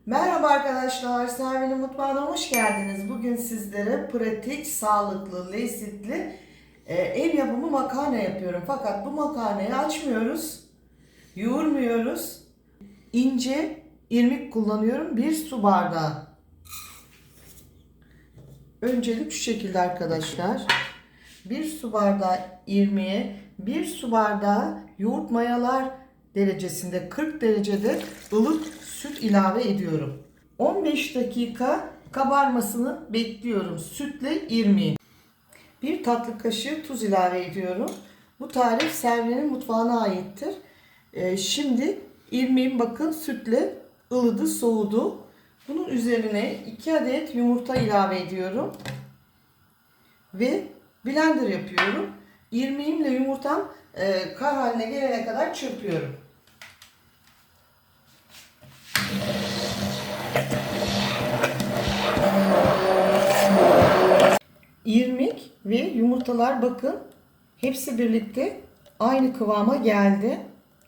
Merhaba arkadaşlar, Servi'nin mutfağına hoş geldiniz. Bugün sizlere pratik, sağlıklı, lezzetli ev yapımı makarna yapıyorum. Fakat bu makarnayı açmıyoruz, yoğurmuyoruz. İnce irmik kullanıyorum. 1 su bardağı. Öncelik şu şekilde arkadaşlar. 1 su bardağı irmiğe 1 su bardağı yoğurt mayalar derecesinde 40 derecede ılık süt ilave ediyorum. 15 dakika kabarmasını bekliyorum sütle irmiğin. 1 tatlı kaşığı tuz ilave ediyorum. Bu tarif Servi'nin mutfağına aittir. Şimdi irmiğim bakın sütle ılıdı, soğudu. Bunun üzerine 2 adet yumurta ilave ediyorum. Ve blender yapıyorum. İrmiğimle yumurtam kar haline gelene kadar çırpıyorum. İrmik ve yumurtalar bakın hepsi birlikte aynı kıvama geldi.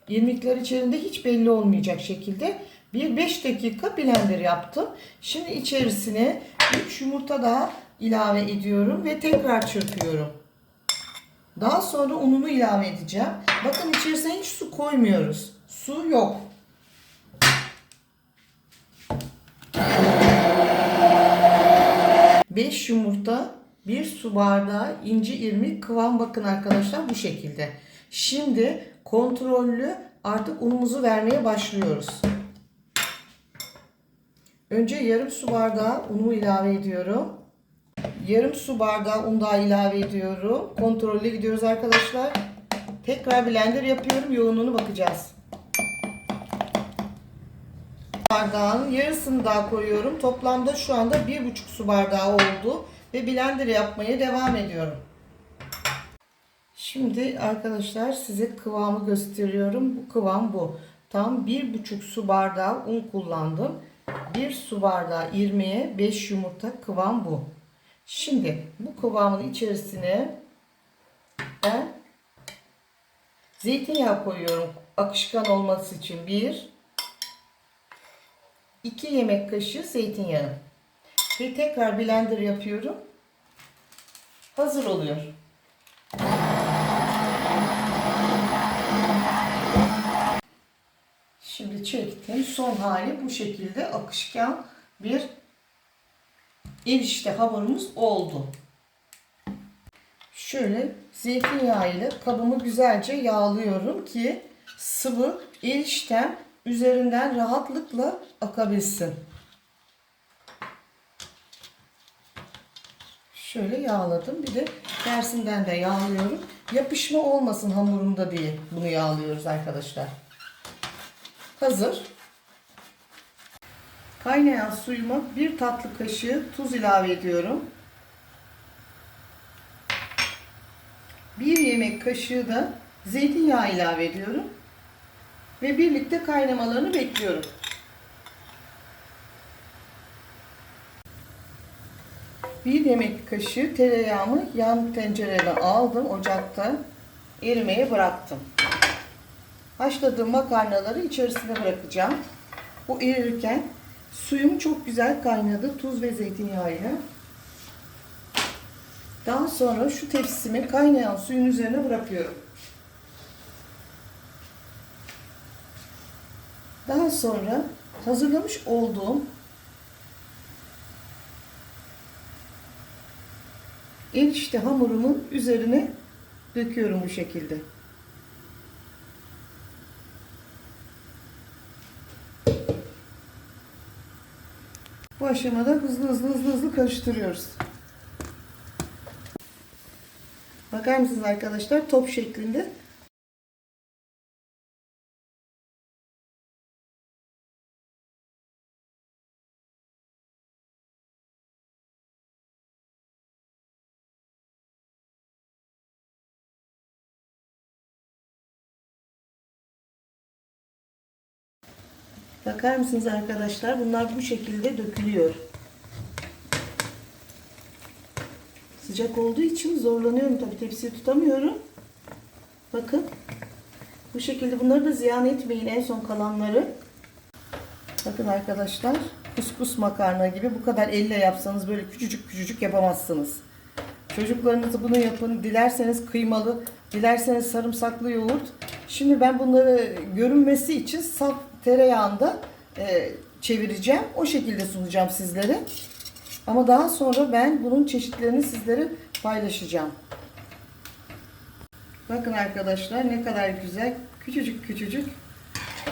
İrmikler içerisinde hiç belli olmayacak şekilde 5 dakika blender yaptım. Şimdi içerisine 3 yumurta daha ilave ediyorum ve tekrar çırpıyorum. Daha sonra ununu ilave edeceğim. Bakın içerisine hiç su koymuyoruz. Su yok. Beş yumurta, 1 su bardağı ince irmik kıvam bakın arkadaşlar bu şekilde. Şimdi kontrollü artık unumuzu vermeye başlıyoruz. Önce yarım su bardağı unumu ilave ediyorum. Yarım su bardağı un daha ilave ediyorum. Kontrollü gidiyoruz arkadaşlar. Tekrar blender yapıyorum. Yoğunluğuna bakacağız. Bardağın yarısını daha koyuyorum. Toplamda şu anda 1,5 su bardağı oldu. Ve blender yapmaya devam ediyorum. Şimdi arkadaşlar size kıvamı gösteriyorum. Bu kıvam bu. Tam 1,5 su bardağı un kullandım. 1 su bardağı irmiğe 5 yumurta kıvam bu. Şimdi bu kıvamın içerisine ben zeytinyağı koyuyorum. Akışkan olması için 2 yemek kaşığı zeytinyağı. Ve tekrar blender yapıyorum. Hazır oluyor. Şimdi çektim. Son hali bu şekilde akışkan bir erişte hamurumuz oldu. Şöyle zeytinyağı ile kabımı güzelce yağlıyorum ki sıvı eriştem üzerinden rahatlıkla akabilsin. Şöyle yağladım. Bir de tersinden de yağlıyorum. Yapışma olmasın hamurumda diye bunu yağlıyoruz arkadaşlar. Hazır. Kaynayan suyuma 1 tatlı kaşığı tuz ilave ediyorum. 1 yemek kaşığı da zeytinyağı ilave ediyorum. Ve birlikte kaynamalarını bekliyorum. Bir yemek kaşığı tereyağımı yan tencerede aldım. Ocakta erimeye bıraktım. Haşladığım makarnaları içerisine bırakacağım. Bu erirken suyum çok güzel kaynadı. Tuz ve zeytinyağıyla. Daha sonra şu tepsimi kaynayan suyun üzerine bırakıyorum. Daha sonra hazırlamış olduğum erişte hamurumun üzerine döküyorum bu şekilde. Bu aşamada hızlı karıştırıyoruz. Bakar mısınız arkadaşlar? Top şeklinde. Bakar mısınız arkadaşlar? Bunlar bu şekilde dökülüyor. Sıcak olduğu için zorlanıyorum. Tabii tepsiyi tutamıyorum. Bakın. Bu şekilde bunları da ziyan etmeyin en son kalanları. Bakın arkadaşlar, kuskus makarna gibi bu kadar elle yapsanız böyle küçücük küçücük yapamazsınız. Çocuklarınızı bunu yapın. Dilerseniz kıymalı, dilerseniz sarımsaklı yoğurt. Şimdi ben bunları görünmesi için saf tereyağında çevireceğim. O şekilde sunacağım sizlere. Ama daha sonra ben bunun çeşitlerini sizlere paylaşacağım. Bakın arkadaşlar ne kadar güzel küçücük küçücük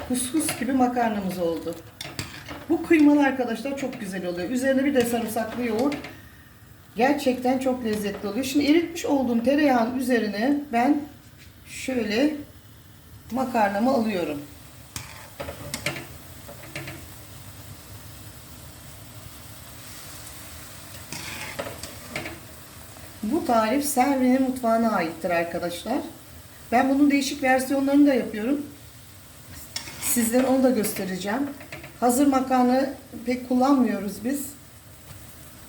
kuskus gibi makarnamız oldu. Bu kıymalı arkadaşlar çok güzel oluyor. Üzerine bir de sarımsaklı yoğurt. Gerçekten çok lezzetli oluyor. Şimdi eritmiş olduğum tereyağın üzerine ben şöyle makarnamı alıyorum. Bu tarif Selvi'nin mutfağına aittir arkadaşlar. Ben bunun değişik versiyonlarını da yapıyorum. Sizlere onu da göstereceğim. Hazır makarna pek kullanmıyoruz biz.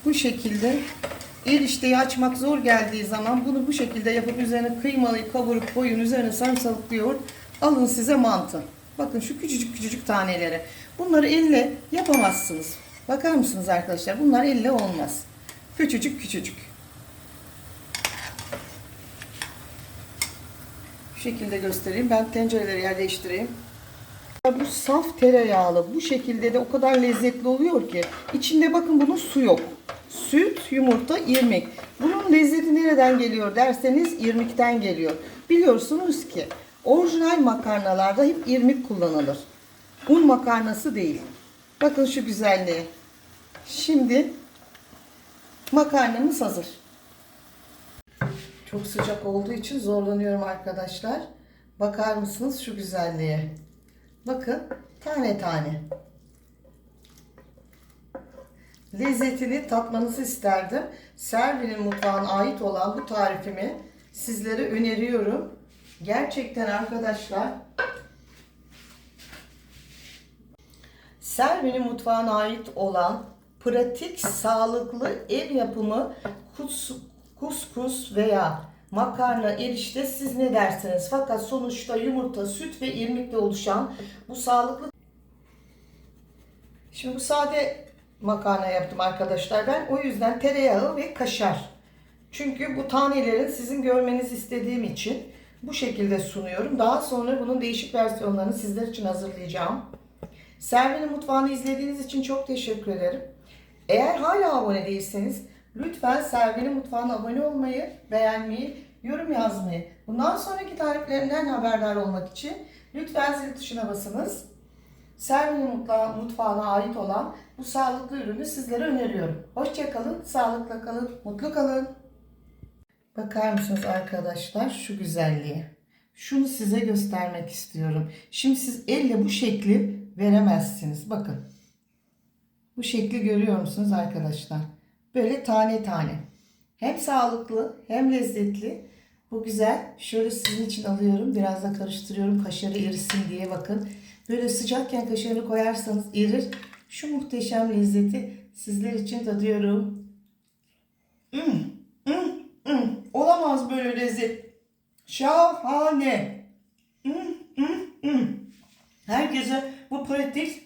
Bu şekilde erişteyi açmak zor geldiği zaman bunu bu şekilde yapıp üzerine kıymalıyı kavurup koyun, üzerine sarımsaklı yoğurt, alın size mantı. Bakın şu küçücük küçücük taneleri. Bunları elle yapamazsınız. Bakar mısınız arkadaşlar? Bunlar elle olmaz. Küçücük küçücük. Bu şekilde göstereyim. Ben tencereleri yer değiştireyim. Bu saf tereyağlı. Bu şekilde de o kadar lezzetli oluyor ki. İçinde bakın bunun su yok. Süt, yumurta, irmik. Bunun lezzeti nereden geliyor derseniz irmikten geliyor. Biliyorsunuz ki orijinal makarnalarda hep irmik kullanılır. Un makarnası değil. Bakın şu güzelliği. Şimdi makarnamız hazır. Çok sıcak olduğu için zorlanıyorum arkadaşlar. Bakar mısınız şu güzelliğe? Bakın tane tane. Lezzetini tatmanızı isterdim. Selvi'nin mutfağına ait olan bu tarifimi sizlere öneriyorum. Gerçekten arkadaşlar Selvi'nin mutfağına ait olan pratik, sağlıklı ev yapımı kuskus veya makarna, erişte siz ne dersiniz? Fakat sonuçta yumurta, süt ve irmikle oluşan bu sağlıklı. Şimdi bu sade makarna yaptım arkadaşlar ben. O yüzden tereyağı ve kaşar. Çünkü bu tanelerin sizin görmenizi istediğim için bu şekilde sunuyorum. Daha sonra bunun değişik versiyonlarını sizler için hazırlayacağım. Selvi'nin mutfağını izlediğiniz için çok teşekkür ederim. Eğer hala abone değilseniz lütfen Selvi'nin mutfağına abone olmayı, beğenmeyi, yorum yazmayı. Bundan sonraki tariflerimden haberdar olmak için lütfen zil tuşuna basınız. Selvi'nin mutfağına ait olan bu sağlıklı ürünü sizlere öneriyorum. Hoşça kalın, sağlıkla kalın, mutlu kalın. Bakar mısınız arkadaşlar şu güzelliğe? Şunu size göstermek istiyorum. Şimdi siz elle bu şekli veremezsiniz. Bakın. Bu şekli görüyor musunuz arkadaşlar? Böyle tane tane. Hem sağlıklı hem lezzetli. Bu güzel. Şöyle sizin için alıyorum. Biraz da karıştırıyorum. Kaşarı erisin diye bakın. Böyle sıcakken kaşarını koyarsanız erir. Şu muhteşem lezzeti sizler için tadıyorum. Olamaz böyle lezzet. Şahane. Herkese bu pratik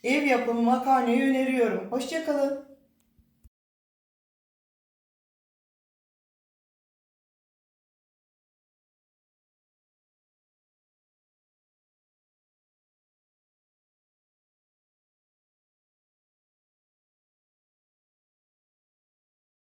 ev yapımı makarnayı öneriyorum. Hoşça kalın.